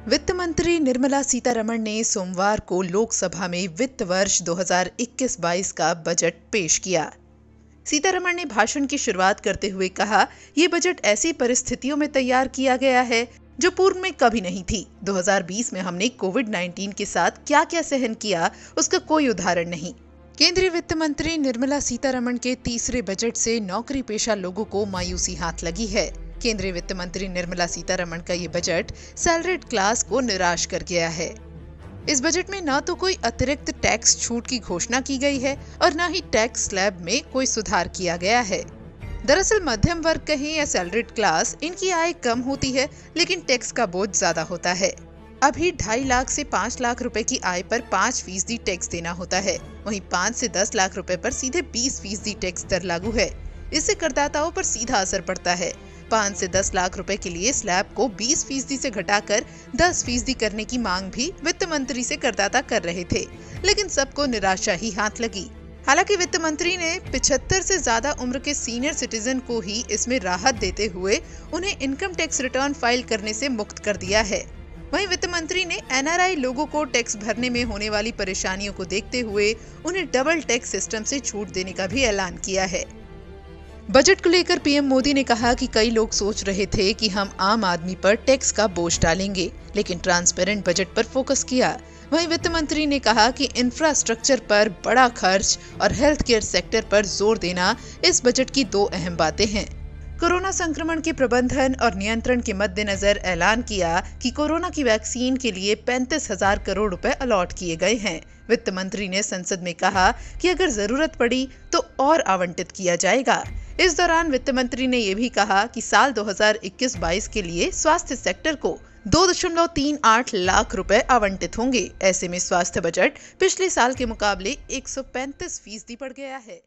वित्त मंत्री निर्मला सीतारमण ने सोमवार को लोकसभा में वित्त वर्ष 2021-22 का बजट पेश किया। सीतारमण ने भाषण की शुरुआत करते हुए कहा, ये बजट ऐसी परिस्थितियों में तैयार किया गया है जो पूर्व में कभी नहीं थी। 2020 में हमने कोविड-19 के साथ क्या क्या सहन किया, उसका कोई उदाहरण नहीं। केंद्रीय वित्त मंत्री निर्मला सीतारमण के तीसरे बजट से नौकरी पेशा लोगों को मायूसी हाथ लगी है। केंद्रीय वित्त मंत्री निर्मला सीतारमण का ये बजट सैलरीड क्लास को निराश कर गया है। इस बजट में न तो कोई अतिरिक्त टैक्स छूट की घोषणा की गई है और न ही टैक्स स्लैब में कोई सुधार किया गया है। दरअसल मध्यम वर्ग कहें या सैलरीड क्लास, इनकी आय कम होती है लेकिन टैक्स का बोझ ज्यादा होता है। अभी 2.5 लाख से 5 लाख रुपए की आय पर 5% टैक्स देना होता है। वहीं 5 से 10 लाख रुपए पर सीधे 20% टैक्स दर लागू है। इससे करदाताओं पर सीधा असर पड़ता है। 5 से 10 लाख रुपए के लिए स्लैब को 20% से घटाकर 10% करने की मांग भी वित्त मंत्री से करदाता कर रहे थे, लेकिन सबको निराशा ही हाथ लगी। हालांकि वित्त मंत्री ने 75 से ज्यादा उम्र के सीनियर सिटीजन को ही इसमें राहत देते हुए उन्हें इनकम टैक्स रिटर्न फाइल करने से मुक्त कर दिया है। वहीं वित्त मंत्री ने एनआरआई लोगों को टैक्स भरने में होने वाली परेशानियों को देखते हुए उन्हें डबल टैक्स सिस्टम से छूट देने का भी ऐलान किया है। बजट को लेकर पीएम मोदी ने कहा कि कई लोग सोच रहे थे कि हम आम आदमी पर टैक्स का बोझ डालेंगे, लेकिन ट्रांसपेरेंट बजट पर फोकस किया। वहीं वित्त मंत्री ने कहा कि इंफ्रास्ट्रक्चर पर बड़ा खर्च और हेल्थ केयर सेक्टर पर जोर देना इस बजट की दो अहम बातें हैं। कोरोना संक्रमण के प्रबंधन और नियंत्रण के मद्देनजर ऐलान किया कि कोरोना की वैक्सीन के लिए 35,000 करोड़ रुपए अलॉट किए गए हैं। वित्त मंत्री ने संसद में कहा कि अगर जरूरत पड़ी तो और आवंटित किया जाएगा। इस दौरान वित्त मंत्री ने यह भी कहा कि साल 2021-22 के लिए स्वास्थ्य सेक्टर को 2.38 लाख रुपए आवंटित होंगे। ऐसे में स्वास्थ्य बजट पिछले साल के मुकाबले 135% बढ़ गया है।